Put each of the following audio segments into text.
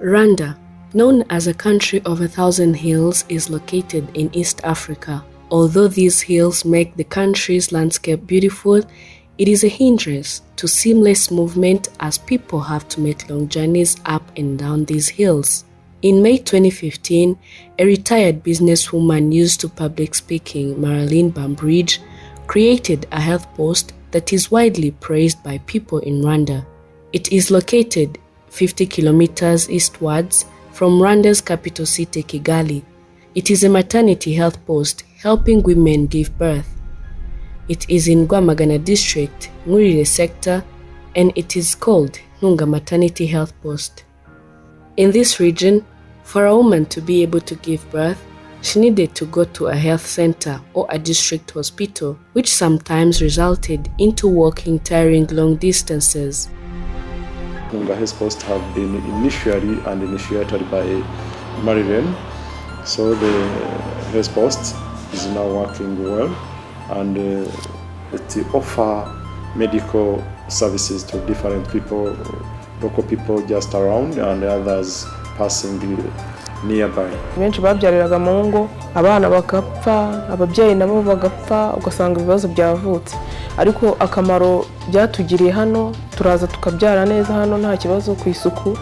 Rwanda, known as a country of 1,000 hills, is located in East Africa. Although these hills make the country's landscape beautiful, it is a hindrance to seamless movement as people have to make long journeys up and down these hills. In May 2015, a retired businesswoman used to public speaking, Maralyn Poste, created a health post that is widely praised by people in Rwanda. It is located 50 kilometers eastwards from Rwanda's capital city, Kigali. It is a maternity health post helping women give birth. It is in Rwamagana district, Ngurire sector, and it is called Ntunga Maternity Health Post. In this region, for a woman to be able to give birth, she needed to go to a health center or a district hospital, which sometimes resulted into walking tiring long distances. Ntunga Health Post have been initiated by Maralyn, so the health post is now working well, and it offer medical services to different people, local people just around and others passing nearby. Benshi babyariraga mu ngo, abana bagapfa, ababyeyi nabo bagapfa, ugasanga ibibazo byavutse. Ariko akamaro byatugiriye hano, turaza tukabyara neza hano nta kibazo ku isuku,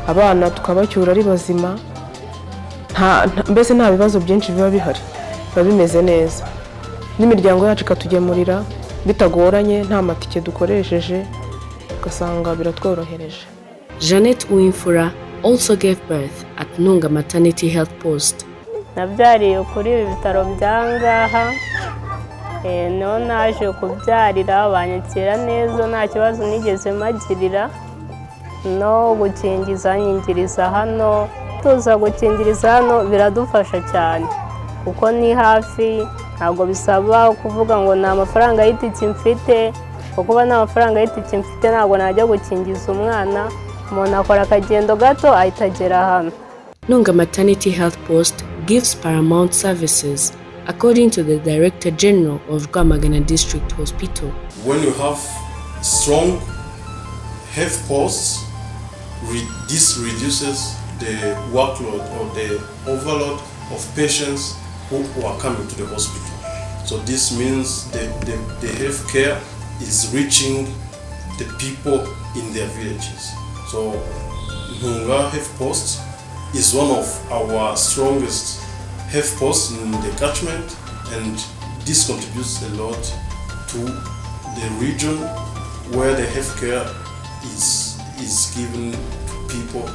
abana tukabacyura ari bazima, mbese nta bibazo byinshi biba bihari, biba bimeze neza. N'imiryango yacu ikatugemurira bitagoranye, nta matike dukoresheje, ugasanga biratworohereje. Jeanette Uwimfura also gave birth at Ntunga Maternity Health Post. Nabyariye kuri ibi bitaro byangaha, no naje kubyarira banyakira neza, nta kibazo nigeze magirira, no gukingiza nyingiriza hano, tuza gukingiriza hano biradufasha cyane kuko ni hafi, ntabwo bisaba kuvuga ngo nta mafaranga y'itike mfite, kuko nta mafaranga y'itike mfite ntabwo najya gukingiza umwana, umuntu akora akagendo gato ahita agera hano. Ntunga Maternity Health Post gives paramount services, according to the Director General of Rwamagana District Hospital. When you have strong health posts, this reduces the workload or the overload of patients who are coming to the hospital. So this means the health care is reaching the people in their villages. So Ntunga Health Post is one of our strongest health posts in the catchment, and this contributes a lot to the region where the health care is given to people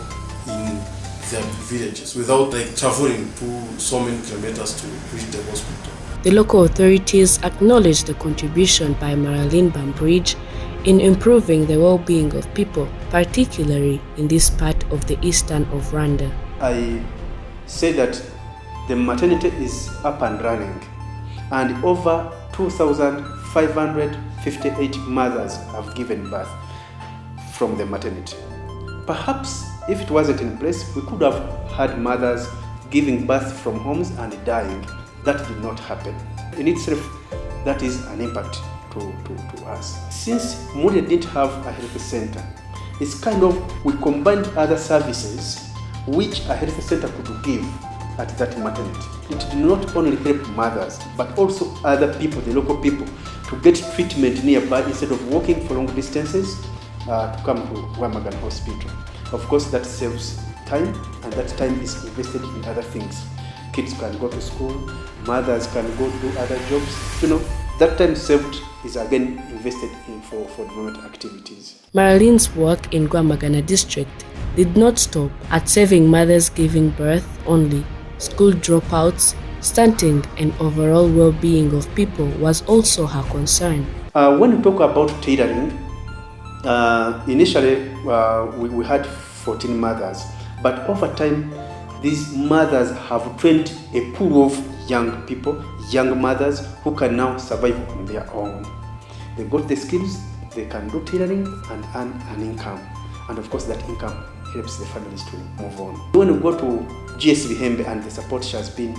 in their villages without traveling to so many kilometers to reach the hospital. The local authorities acknowledge the contribution by Maralyn Poste in improving the well-being of people, particularly in this part of the eastern of Rwanda. I say that the maternity is up and running, and over 2,558 mothers have given birth from the maternity. Perhaps if it wasn't in place, we could have had mothers giving birth from homes and dying. That did not happen. In itself, that is an impact to us. Since Muria didn't have a health center, it's kind of, we combined other services which a health center could give at that maternity. It did not only help mothers, but also other people, the local people, to get treatment nearby instead of walking for long distances to come to Rwamagana Hospital. Of course, that saves time, and that time is invested in other things. Kids can go to school, mothers can go do other jobs. That time saved is again invested in for development activities. Maralyn's work in Rwamagana district did not stop at saving mothers giving birth only. School dropouts, stunting, and overall well-being of people was also her concern. When we talk about tailoring, initially we had 14 mothers, but over time these mothers have trained a pool of young people, young mothers who can now survive on their own. They got the skills, they can do tailoring and earn an income, and of course that income helps the families to move on. When we go to GSB Hembe and the support she has been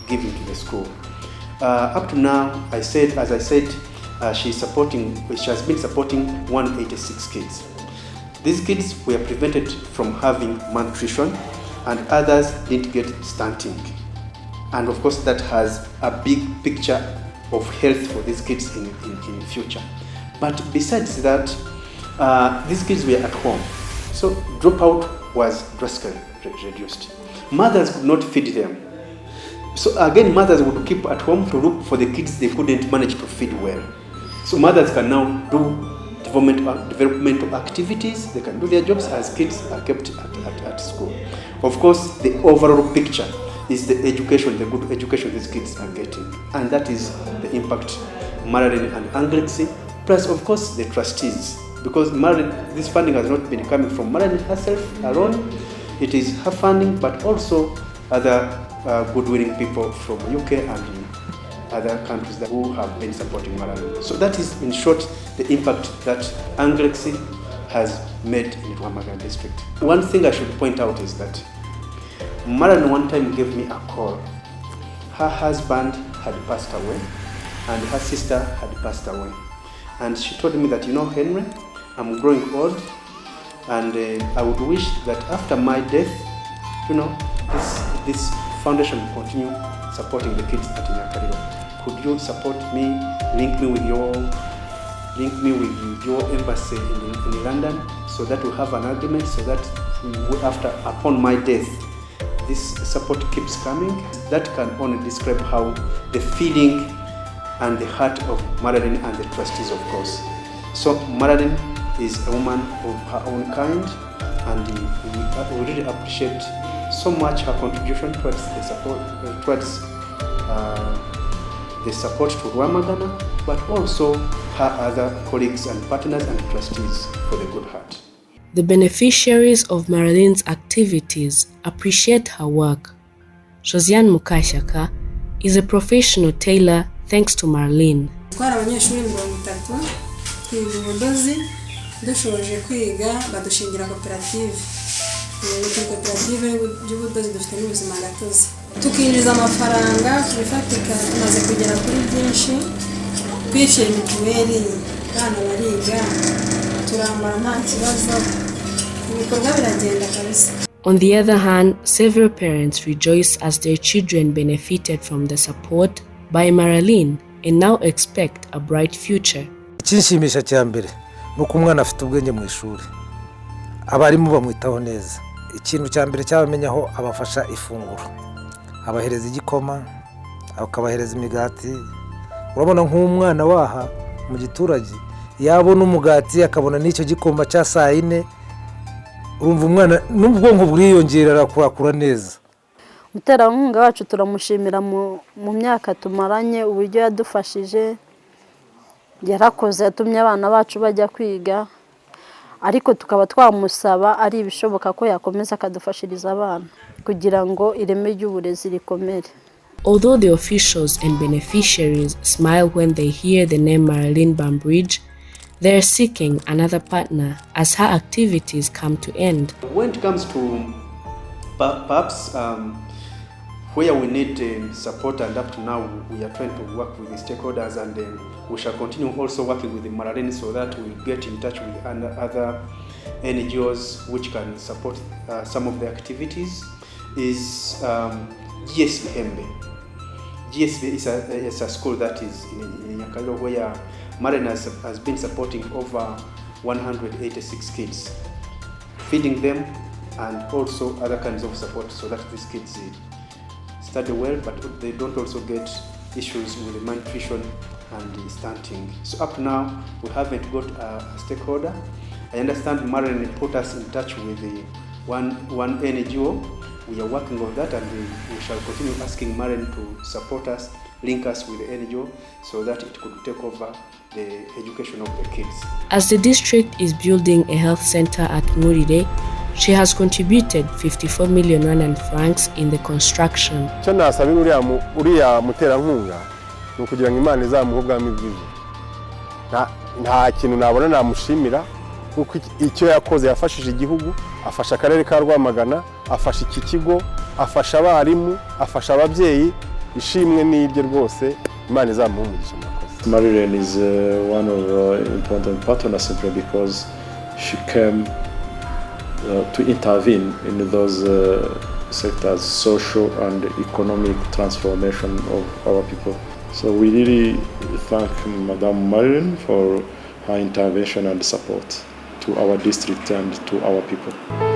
giving to the school, up to now, as I said, she has been supporting 186 kids. These kids were prevented from having malnutrition, and others didn't get stunting. And of course, that has a big picture of health for these kids in future. But besides that, these kids were at home, so dropout was drastically reduced. Mothers could not feed them. So again, mothers would keep at home to look for the kids they couldn't manage to feed well. So mothers can now do developmental activities, they can do their jobs as kids are kept at school. Of course, the overall picture is the education, the good education these kids are getting. And that is the impact Maralyn and Anglexy, plus of course the trustees. Because this funding has not been coming from Maralyn herself alone, it is her funding, but also other good-willing people from UK and other countries who have been supporting Maralyn. So that is, in short, the impact that Anglexy has made in Rwamagana district. One thing I should point out is that Maralyn one time gave me a call. Her husband had passed away and her sister had passed away. And she told me that, you know, Henry, I'm growing old and I would wish that after my death, you know, this foundation will continue supporting the kids at Nyakariro. Could you support me, link me with your embassy in London, so that we have an agreement, so that upon my death, this support keeps coming. That can only describe how the feeling and the heart of Maralyn and the trustees, of course. So Maralyn is a woman of her own kind, and we really appreciate so much her contribution towards the support to Rwamagana, but also her other colleagues and partners and trustees for the good heart. The beneficiaries of Maralyn's activities appreciate her work. Josiane Mukashyaka is a professional tailor thanks to Maralyn. Twari abanyeshuri 30 twiga ubudozi, dushoje kwiga badushingira koperative. Koperative y'ubudozi dufite n'ubuzima gatozi. Tukinjiza amafaranga tubifatika, tumaze kugera kuri byinshi, twishyura mituweli, bana bariga, turambara nta kibazo, ibikorwa biragenda kabisa. On the other hand, several parents rejoice as their children benefited from the support by Maralyn and now expect a bright future. Ikinshimisha cyambere nuko umwana afite ubwenge mu ishuri, abarimu bamwitaho neza. Ikintu cyambere cyabamenyaho abafasha ifunguro, abahereza igikoma, akabahereza imigati. Urabona nk'umwana waha mu giturage yabona umugati akabona n'icyo gikoma cya saa 4, urumva umwana n'ubwonko buriyongera arakura neza. Umuterankunga wacu turamushimira mu myaka tumaranye uburyo yadufashije, yarakoze, yatumye abana bacu bajya kwiga, ariko tukaba twamusaba ari ibishoboka ko yakomeza akadufashiriza abana kugira ngo ireme ry'uburezi rikomere. Although the officials and beneficiaries smile when they hear the name Maralyn Bambridge, they are seeking another partner as her activities come to end. When it comes to perhaps where we need support, and up to now we are trying to work with the stakeholders, and we shall continue also working with the Maralyn so that we get in touch with other NGOs which can support some of the activities, is GSB Hembe. GSB is a school that is in Nyakariro, where Maralyn has been supporting over 186 kids, feeding them and also other kinds of support so that these kids study well, but they don't also get issues with malnutrition and stunting. So up now, we haven't got a stakeholder. I understand Maralyn put us in touch with one NGO. We are working on that, and we shall continue asking Maralyn to support us, link us with the NGO, so that it could take over the education of the kids. As the district is building a health center at Murire, she has contributed 54 million rand francs in the construction. Cyo nasabira uriya muterankunga nukugira ngo Imana izamuhe ubwami bwiza. Nta kintu nabona namushimira kuko icyo yakoze yafashije igihugu, afasha akarere ka Rwamagana, afasha iki kigo, afasha abarimu, afasha ababyeyi. Ishimwe n'ibyo rwose, Imana izamuhe umugisha mwakoze. Maralyn is one of our important partners simply because she came to intervene in those sectors, social and economic transformation of our people. So we really thank Madame Maralyn for her intervention and support to our district and to our people.